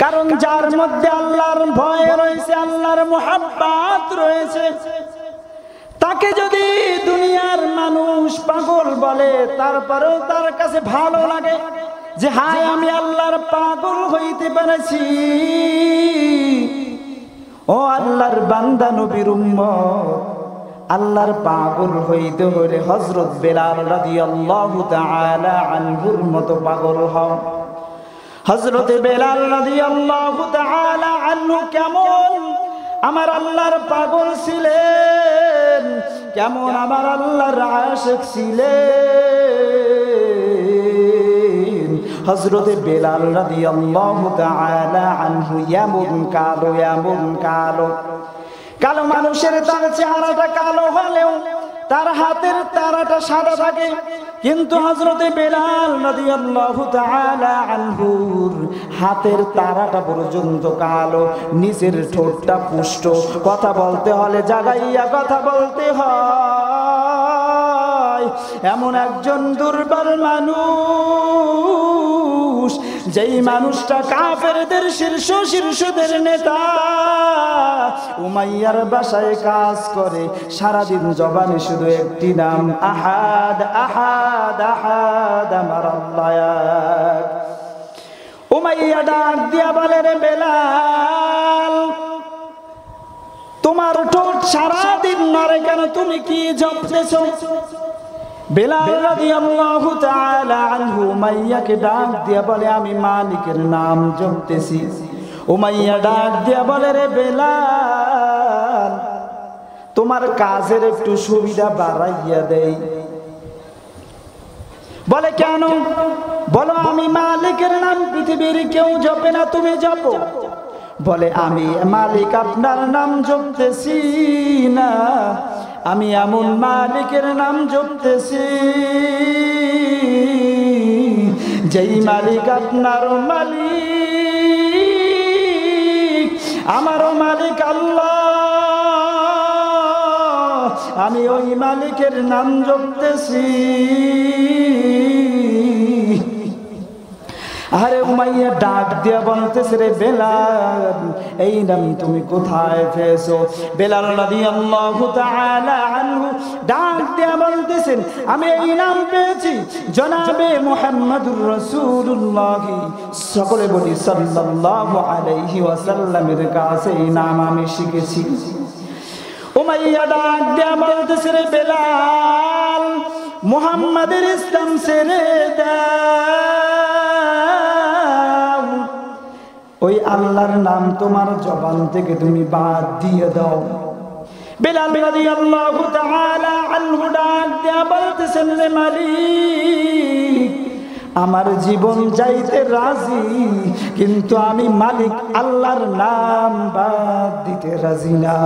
কারণ যার মধ্যে আল্লাহর ভয় রয়েছে, আল্লাহর মুহাব্বত রয়েছে, তাকে যদি দুনিয়ার মানুষ পাগল বলে তারপরেও তার কাছে ভালো লাগে যে হায় আমি আল্লাহর পাগল হইতে পেরেছি। ও আল্লাহর বান্দা নবীর উম্মত, আল্লাহর পাগল হইতে হলে হযরত বেলাল রাদিয়াল্লাহু তাআলা আনহুর মতো পাগল হও। হযরত বেলাল রাদিয়াল্লাহু তাআলা আনহু কেমন আমার আল্লাহর পাগল ছিলেন, কেমন আমার আল্লাহর আশিক ছিলেন। হযরত বেলাল রাদিয়াল্লাহু তাআলা আনহু এমন কালো, এমন কালো, কালো মানুষের তার চেহারাটা কালো হলেও তার হাতের তারাটা সাদা থাকে। কিন্তু হযরত বেলাল রাদিয়াল্লাহু তাআলা আনহুর হাতের তারাটা পর্যন্ত কালো, নিচের ঠোঁটটা পুষ্ট। কথা বলতে হলে জাগাইয়া কথা বলতে হয়। এমন একজন দুর্বল মানুষ, যেই মানুষটা কাফেরদের শীর্ষদের নেতা, উমাইয়ার বাসায় কাজ করে। সারাদিন জবানে শুধু একটি নাম, আহাদ আহাদ আহাদ আমার আল্লাহ এক। উমাইয়া ডাক দিয়া বলে রে বেলাল, তোমার ঠোঁট সারাদিন নড়ে কেন? তুমি কি জপতেছো? বেলাল রাদিয়াল্লাহু তাআলা আনহু উমাইয়াকে ডাক দিয়া বলে আমি মালিকের নাম জপতেছি। উমাইয়া ডাক দিয়া বলে রে বেলাল, তোমার কাজের একটু সুবিধা বাড়াইয়া দেই। বলে কেন? বলো আমি মালিকের নাম পৃথিবীর কেউ জপে না, তুমি জপো। বলে আমি মালিক আপনার নাম জপতেছি না, আমি এমন মালিকের নাম জপতেছি যেই মালিক আপনারও মালিক, আমারও মালিক আল্লাহ। আমি ওই মালিকের নাম জপতেছি। আরে উমাইয়া ডাক দিয়া বলতেছে, রে বেলাল, এই নাম তুমি কোথায় পেয়েছো? বেলাল রাদিয়াল্লাহু তাআলা আনহু ডাক দিয়া বলতেছেন, আমি এই নাম পেয়েছি জনাবে মুহাম্মদুর রাসূলুল্লাহ, সকলে বলি সাল্লাল্লাহু আলাইহি ওয়াসাল্লামের কাছে এই নাম আমি শিখেছি। উমাইয়া ডাক দিয়া বলতেছে, রে বেলাল, মুহাম্মাদের ইসলাম ছেড়ে দাও, ওই আল্লাহর নাম তোমার জবান থেকে তুমি বাদ দিয়ে দাও। বেলাল রাদিয়াল্লাহু তাআলা আনহু ডাক দিয়া বলতেছেন, রে মালিক, আমার জীবন যাইতে রাজি, কিন্তু আমি মালিক আল্লাহর নাম বাদ দিতে রাজি না।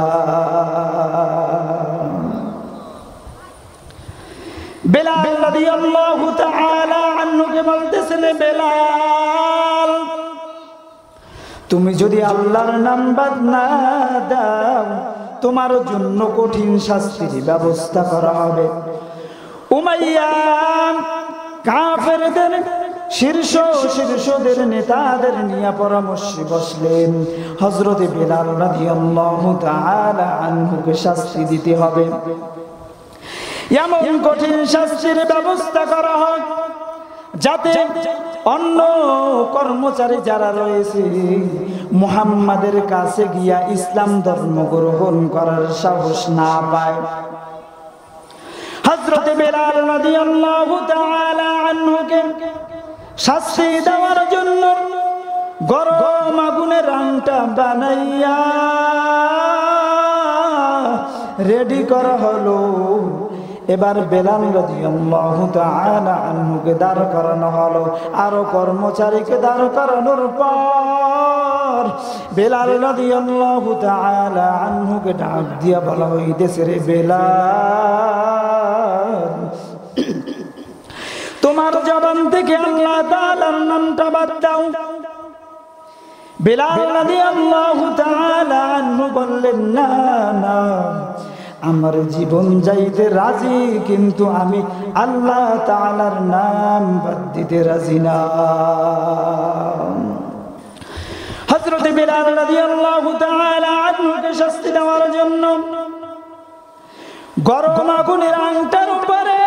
বেলাল রাদিয়াল্লাহু তাআলা আনহুকে বলতেছেন, বেলাল, তুমি যদি আল্লাহর নাম বাদ না দাও, তোমার জন্য কঠিন শাস্তির ব্যবস্থা করা হবে। উমাইয়া কাফেরদের শীর্ষদের নেতাদের নিয়ে পরামর্শে বসলেন, হযরত বেলাল রাদিয়াল্লাহু তাআলা আনহুকে শাস্তি দিতে হবে, এমন কঠিন শাস্তির ব্যবস্থা করা হোক যাতে অন্য কর্মচারী যারা রয়েছে মুহাম্মাদের কাছে গিয়া ইসলাম ধর্ম গ্রহণ করার সাহস না পায়। হযরত বেলাল রাদিয়াল্লাহু তাআলা আনহুকে শাস্তি দেওয়ার জন্য গরম আগুনের আংটা বানাইয়া রেডি করা হলো। এবার বেলাল রাদিয়াল্লাহু তাআলা আনহুকে দাঁড় করানো হলো। আরো কর্মচারীকে দাঁড় করানোর পর বেলাল রাদিয়াল্লাহু তাআলা আনহুকে ডাক দিয়া বলা হইতেছে, রে বেলাল, তোমার জবান থেকে আল্লাহ তাআলার নামটা বাদ দাও। বেলাল রাদিয়াল্লাহু তাআলা আনহু বললেন, না না, আমার জীবন যাইতে রাজি, কিন্তু আমি আল্লাহ তাআলার নাম বাদ দিতে রাজি না। হযরত বেলাল রাদিয়াল্লাহু তাআলা আনহুকে শাস্তি দেওয়ার জন্য গরম আগুনের আংটার উপরে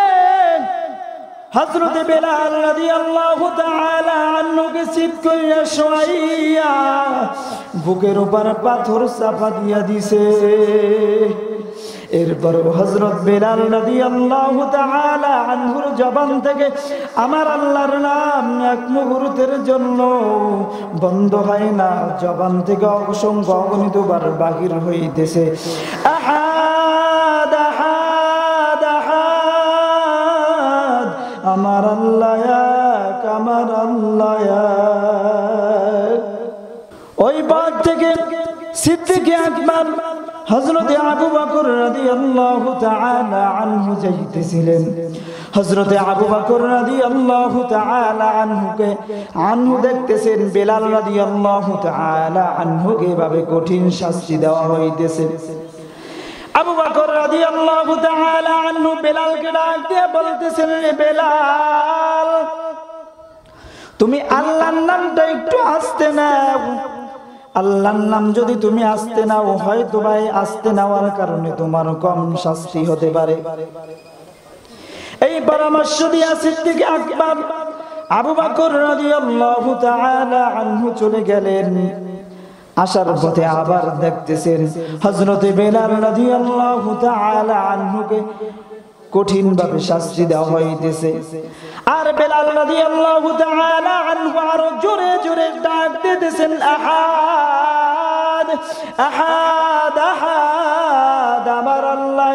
হযরত বেলাল রাদিয়াল্লাহু তাআলা আনহুকে চিৎ কইরা শোয়াইয়া বুকের উপর পাথর চাপা দিয়া দিছে। এরপর হযরত বেলাল রাদিয়াল্লাহু তাআলা আনহুর জবান থেকে আমার আল্লাহর নাম এক মুহূর্তের জন্য বন্ধ হয় না, জবান থেকে অসংখ্য অগণিতবার বাহির হইতেছে, আহাদ আহাদ আহাদ, আমার আল্লাহ এক, আমার আল্লাহ এক। ওই বাদ থেকে সিদ্দিক আকবর হযরত আবু বকর রাদিয়াল্লাহু তাআলা আনহু যাইতেছিলেন। হযরত আবু বকর রাদিয়াল্লাহু তাআলা আনহু দেখতেছেন বেলাল রাদিয়াল্লাহু তাআলা আনহুকে এভাবে কঠিন শাস্তি দেওয়া হইতেছে। আবু বকর রাদিয়াল্লাহু তাআলা আনহু বেলালকে ডাক দিয়ে বলতেছেন, রে বেলাল, তুমি আল্লাহর নামটা একটু আস্তে নাও। আল্লাহর নাম যদি তুমি আস্তে নাও, হয়তো ভাই আস্তে নেওয়ার কারণে তোমার কম শাস্তি হতে পারে। এই পরামর্শ দিয়া সিদ্দিক আকবর আবু বকর রাদিয়াল্লাহু তাআলা আনহু চলে গেলেন। আসার পথে আবার দেখতেছেন হযরত বেলাল রাদিয়াল্লাহু তাআলা আনহুকে কঠিন ভাবে শাস্তি দেওয়া হইতেছে। আর বেলাল রাদিয়াল্লাহু তাআলা আনহু আরো জোরে জোরে ডাক দিতেছেন, আহাদ আহাদ আহাদ, আমার আল্লাহ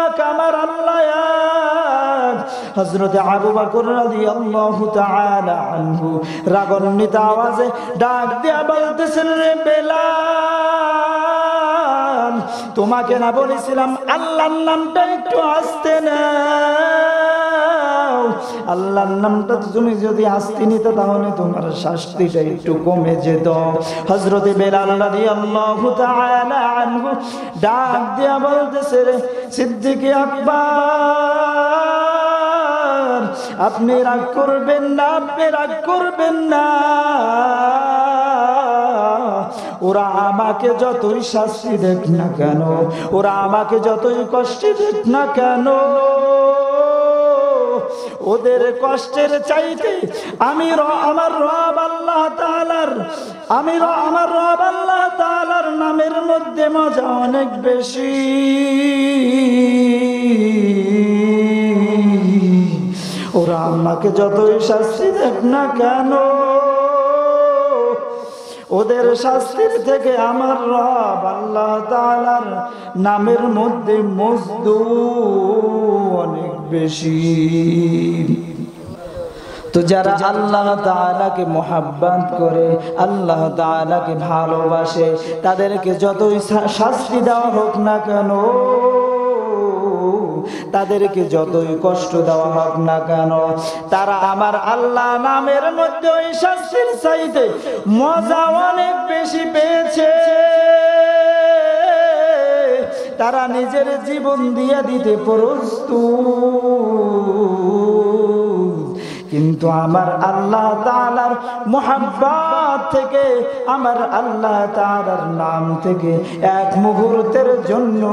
এক, আমার আল্লাহ এক। হযরত আবু বকর রাদিয়াল্লাহু তাআলা আনহু রাগান্বিত আওয়াজে ডাক দিয়া বলতেছেন, রে বেলাল, তোমাকে না বলেছিলাম আল্লাহর নামটা একটু আস্তে নাও? আল্লাহর নামটা তুমি যদি আস্তে নিতে তাহলে তোমার শাস্তিটা একটু কমে যেত। হযরত বেলাল রাদিয়াল্লাহু তাআলা আনহু ডাক দিয়া বলতেছে, রে সিদ্দিক আকবর, আপনি রাগ করবেন না, আপনি রাগ করবেন না। ওরা আমাকে যতই শাস্তি দেখ না কেন, ওরা আমাকে যতই কষ্ট দেখ না কেন, ওদের কষ্টের চাইতে আমার রব আল্লাহ তাআলার আমার রব আল্লাহ তাআলার নামের মধ্যে মজা অনেক বেশি। ওরা আমাকে যতই শাস্তি দেখ না কেন, ওদের শাস্তির থেকে আমার রব আল্লাহ তাআলার নামের মধ্যে মজদু অনেক বেশি। তো যারা আল্লাহ তাআলাকে মুহাব্বত করে, আল্লাহ তাআলাকে ভালোবাসে, তাদেরকে যতই শাস্তি দেওয়া হোক না কেন, তাদেরকে যতই কষ্ট দেওয়া হোক না কেন, তারা আমার আল্লাহ নামের মধ্যে ওই শাস্তির চাইতে মজা অনেক বেশি পেয়েছে। তারা নিজের জীবন দিয়ে দিতে প্রস্তুত, কিন্তু আমার আল্লাহ তাআলার মুহাব্বত থেকে, আমার আল্লাহ তাআলার নাম থেকে এক মুহূর্তের জন্য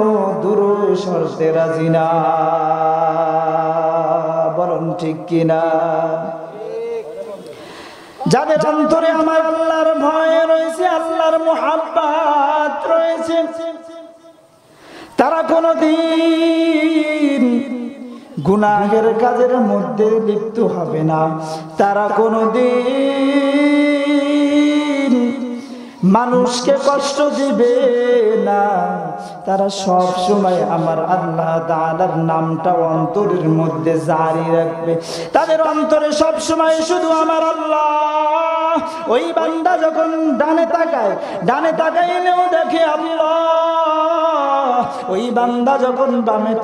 দূরে সরতে রাজি না। বলুন ঠিক কিনা? যাদের অন্তরে আমার আল্লাহর ভয় রয়েছে, আল্লাহর মুহাব্বত রয়েছে, তারা কোনদিন গুনাহের কাজের মধ্যে লিপ্ত হবে না। তারা কোনদিন মানুষকে কষ্ট দিবে না। তারা সব সময় আমার আল্লাহ তাআলার নামটা অন্তরের মধ্যে জারি রাখবে। তাদের অন্তরে সব সময় শুধু আমার আল্লাহ। ওই বান্দা যখন ডানে তাকাইলেও দেখে আল্লাহ। ওই বান্দা যখন বামে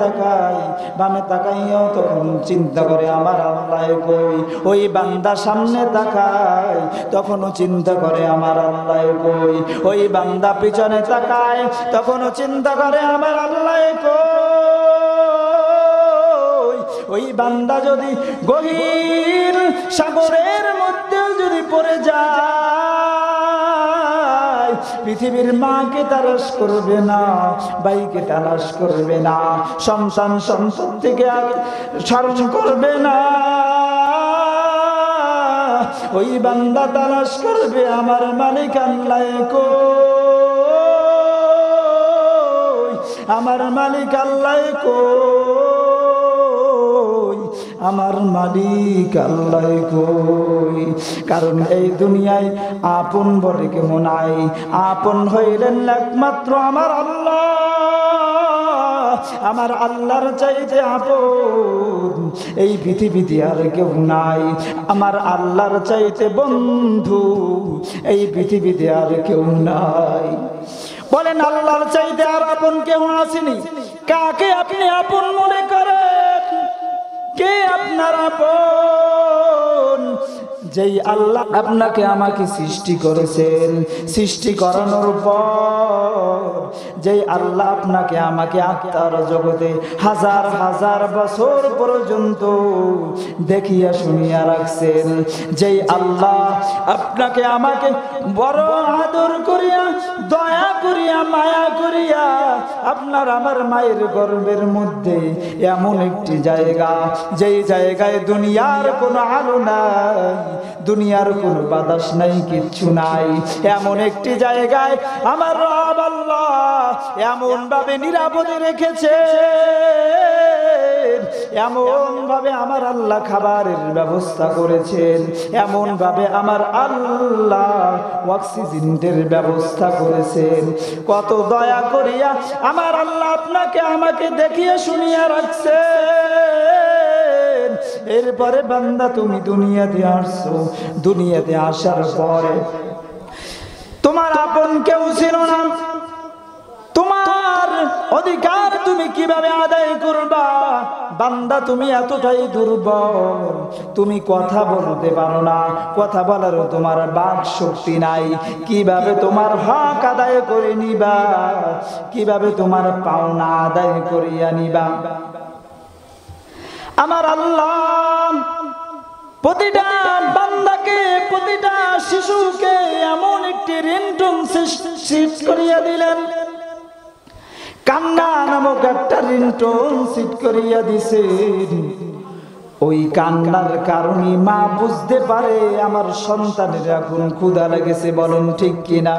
তাকাইও তখন চিন্তা করে আমার আল্লাহ কই। ওই বান্দা সামনে তাকায় তখনও চিন্তা করে আমার আল্লাহ কই। ওই বান্দা পিছনে তাকায় তখনও চিন্তা করে আমার আল্লাহ কই। ওই বান্দা যদি গভীর সাগরের মধ্যে যদি পড়ে যায়, পৃথিবীর মাকে তালাশ করবে না, ভাইকে তালাশ করবে না, সন্তান থেকে স্মরণ করবে না। ওই বান্দা তালাশ করবে আমার মালিক আল্লাহ কই, আমার মালিক আল্লাহ কই, আমার মালিক আল্লাহ কই। কারণ এই দুনিয়ায় আপন বলে কেউ নাই, আপন হইলেন একমাত্র আমার আল্লাহ। আমার আল্লাহর চাইতে আপন এই পৃথিবীতে আর কেউ নাই। আমার আল্লাহর চাইতে বন্ধু এই পৃথিবীতে আর কেউ নাই। বলেন আল্লাহর চাইতে আর আপন কেউ আসেনি? কাকে আপনি আপন মনে করেন? কে আপনার আপন? যেই আল্লাহ আপনাকে আমাকে সৃষ্টি করেছেন, সৃষ্টি করানোর পর যেই আল্লাহ আপনাকে আমাকে আত্মার জগতে হাজার হাজার বছর পর্যন্ত দেখিয়া শুনিয়া রাখছেন, যেই আল্লাহ আপনাকে আমাকে বড় আদর করিয়া, দয়া করিয়া, মায়া করিয়া আপনার আমার মায়ের গর্ভের মধ্যে এমন একটি জায়গা, যেই জায়গায় দুনিয়ার কোনো আলো নাই, দুনিয়ার কোনো বাতাস নাই, কিচ্ছু নাই, এমন একটি জায়গায় আমার রব আল্লাহ এমন ভাবে নিরাপদে রেখেছে, এমন ভাবে আমার আল্লাহ খাবারের ব্যবস্থা করেছেন, এমন ভাবে আমার আল্লাহ অক্সিজেনের ব্যবস্থা করেছেন। কত দয়া করিয়া আমার আল্লাহ আপনাকে আমাকে দেখিয়ে শুনিয়া রাখছেন। এরপরে বান্দা তুমি দুনিয়াতে আসছো, দুনিয়াতে আসার পরে তোমার আপন কেউ ছিল না। তোমার অধিকার তুমি কিভাবে আদায় করবা? বান্দা তুমি এতটাই দুর্বল, তুমি কথা বলতে পারো না, কথা বলার তোমার বাক শক্তি নাই। কিভাবে তোমার হক আদায় করে নিবা? কিভাবে তোমার পাওনা আদায় করিয়া নিবা? আমার আল্লাহ প্রতিটা বান্দাকে, প্রতিটা শিশুকে এমন একটি রিংটোন সেট করিয়া দিলেন, কান্না নামক একটা রিংটোন সেট করিয়া দিছেন। ওই কান্নার কারণে মা বুঝতে পারে আমার সন্তানের এখন ক্ষুধা লেগেছে। বলুন ঠিক কিনা?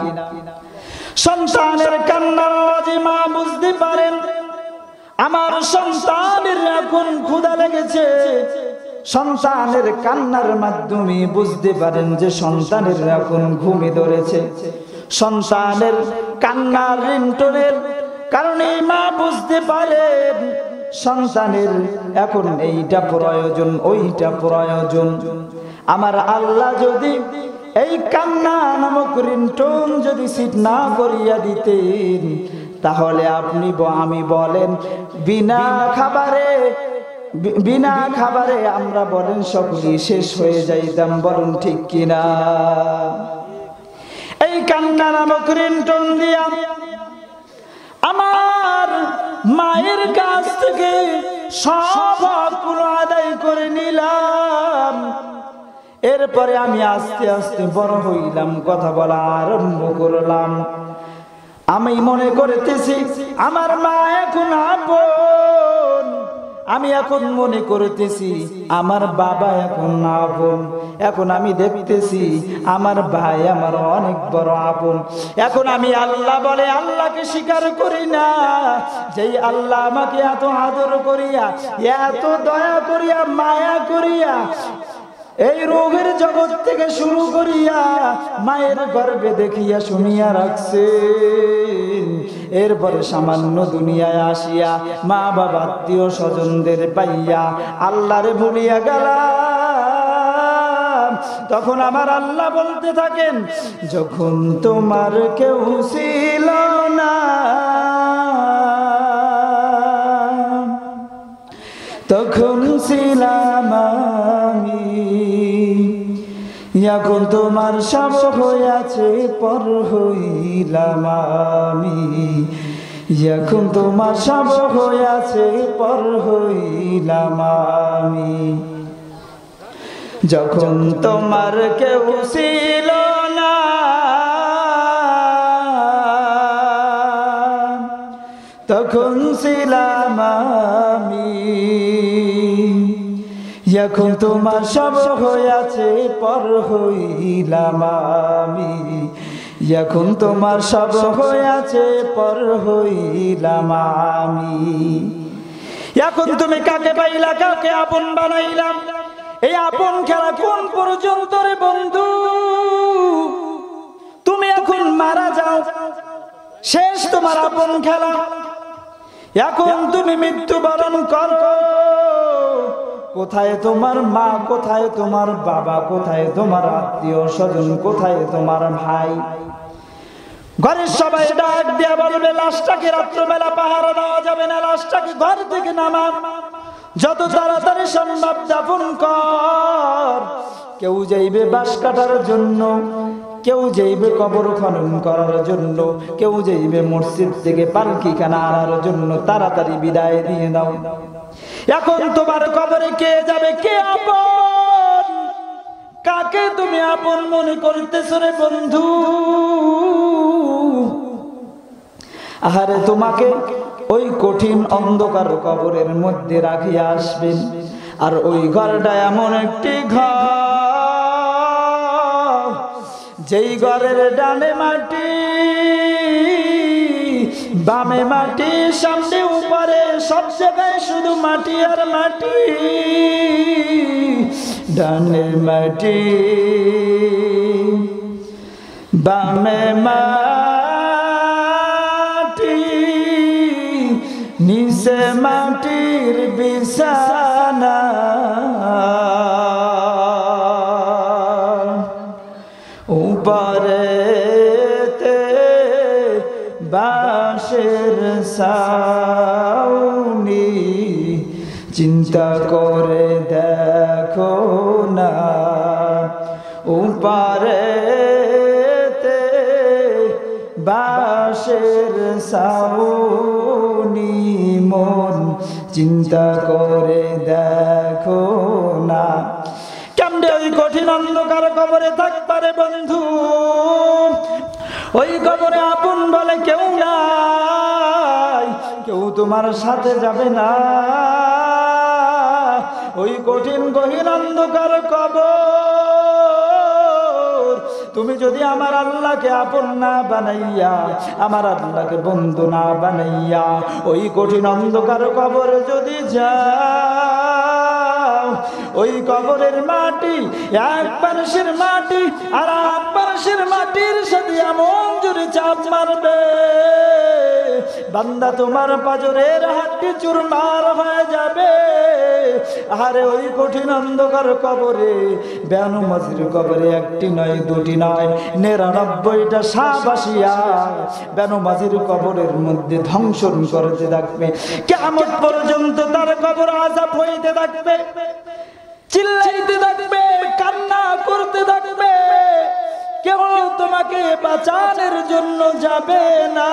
সন্তানের কান্নার আওয়াজে মা বুঝতে পারেন আমার সন্তানের এখন ক্ষুধা লেগেছে। সন্তানের কান্নার মাধ্যমে বুঝতে পারেন যে সন্তানের এখন ঘুমে ধরেছে। সন্তানের কান্নার রিংটোনের কারণে মা বুঝতে পারেন সন্তানের এখন এইটা প্রয়োজন, ওইটা প্রয়োজন। আমার আল্লাহ যদি এই কান্না নামক রিংটোন যদি সেট না করিয়া দিতেন, তাহলে আপনি আমি বলেন বিনা খাবারে আমরা বলেন সকলেই শেষ হয়ে যাইতাম। বলুন ঠিক কিনা? এই কান্না নামক রিংটোন দিয়া আমার মায়ের কাছ থেকে সব হকগুলো আদায় করে নিলাম। এরপরে আমি আস্তে আস্তে বড় হইলাম, কথা বলা আরম্ভ করলাম। আমি মনে করতেছি আমার মা এখন আপন, আমি এখন মনে করতেছি আমার বাবা এখন আপন। এখন আমি দেখতেছি আমার ভাই আমার অনেক বড় আপন। এখন আমি আল্লাহ বলে আল্লাহকে স্বীকার করি না, যেই আল্লাহ আমাকে এত আদর করিয়া, এত দয়া করিয়া, মায়া করিয়া এই রোগের জগৎ থেকে শুরু করিয়া মায়ের গর্ভে দেখিয়া শুনিয়া রাখছে। এরপরে সামান্য দুনিয়ায় আসিয়া মা বাবা আত্মীয় স্বজনদের পাইয়া আল্লাহরে ভুলিয়া গেলাম। তখন আমার আল্লাহ বলতে থাকেন, যখন তোমার কেউ ছিল না তখন ছিলাম আমি, এখন তোমার সব হইয়াছে পর হইলাম আমি, এখন তোমার সব হইয়াছে পর হইলাম আমি। যখন তোমার কেউ ছিল না তখন ছিলাম আমি, এখন তোমার সব হইয়াছে পর হইলাম আমি, এখন তোমার সব হইয়াছে পর হইলাম আমি। এখন তুমি কাকে পাইলা, কাকে আপন বানাইলাম? এই আপন খেলা কোন পর্যন্ত রে বন্ধু? তুমি এখন মারা যাও, শেষ তোমার আপন খেলা। এখন তুমি মৃত্যুবরণ করো, কোথায় তোমার মা, কোথায় তোমার বাবা, কোথায় তোমার আত্মীয় স্বজন, কোথায় তোমার ভাই? ঘরের সবাই ডাক দিয়া বলবে লাশটাকে রাত্রবেলা পাহারা দেওয়া যাবে না, লাশটাকে ঘর থেকে নামা, যত তাড়াতাড়ি সম্ভব দাফন কর। কেউ যাইবে বাঁশ কাটার জন্য, কেউ যাইবে কবর খনন করার জন্য, কেউ যাইবে মসজিদ থেকে পালকিখানা আনার জন্য। তাড়াতাড়ি বিদায় দিয়ে দাও। এখন তোমার কবরে কে যাবে, কে আপন? কাকে তুমি আপন মনে করতেছো রে বন্ধু? আহারে তোমাকে ওই কঠিন অন্ধকার কবরের মধ্যে রাখিয়া আসবেন। আর ওই ঘরটা এমন একটি ঘর, যেই ঘরের ডানে মাটি, বামে মাটি, সামনে উপরে সব জায়গায় শুধু মাটি আর মাটি। ডানে মাটি, বামে মাটি, নিচে মাটির বিছানা। উপরেতে বাঁশের ছাউনি, চিন্তা করে দেখো না। উপরেতে বাঁশের ছাউনি, মন চিন্তা করে দেখো না। কেমনে ওই কঠিন অন্ধকার কবরে থাকবারে বন্ধু? ওই কবরে আপন বলে কেউ নাই, কেউ তোমার সাথে যাবে না। ওই কঠিন গহীন অন্ধকার কবর, তুমি যদি আমার আল্লাহকে আপন না বানাইয়া, আমার আল্লাহকে বন্ধু না বানাইয়া ওই কঠিন অন্ধকার কবরে যদি যাও, ওই কবরের মাটি এক পার্শ্বের মাটি আর এক পার্শ্বের মাটির সাথে এমন জোরে চাপ মারবে, বান্দা তোমার পাজরের হাড্ডি চুরমার হয়ে যাবে। আরে ওই কঠিন অন্ধকার কবরে, বেনু মজির কবরে একটি নয় দুটি নয় 99টা সাপ আসিয়া বেনু মজির কবরের মধ্যে ধ্বংসন করতে থাকবে। কিয়ামত পর্যন্ত তার কবর আযাব হইতে থাকবে, চিল্লাইতে থাকবে, কান্না করতে থাকবে, কেউ তোমাকে বাঁচানোর জন্য যাবে না।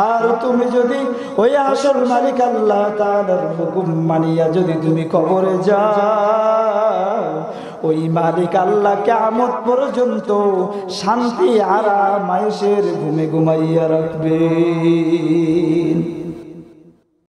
আর তুমি যদি ওই আসল মালিক আল্লাহ তাআলার হুকুম মানিয়া যদি তুমি কবরে যাও, ওই মালিক আল্লাহ কিয়ামত পর্যন্ত শান্তি আরাম আয়েশের ঘুমে ঘুমাইয়া রাখবেন।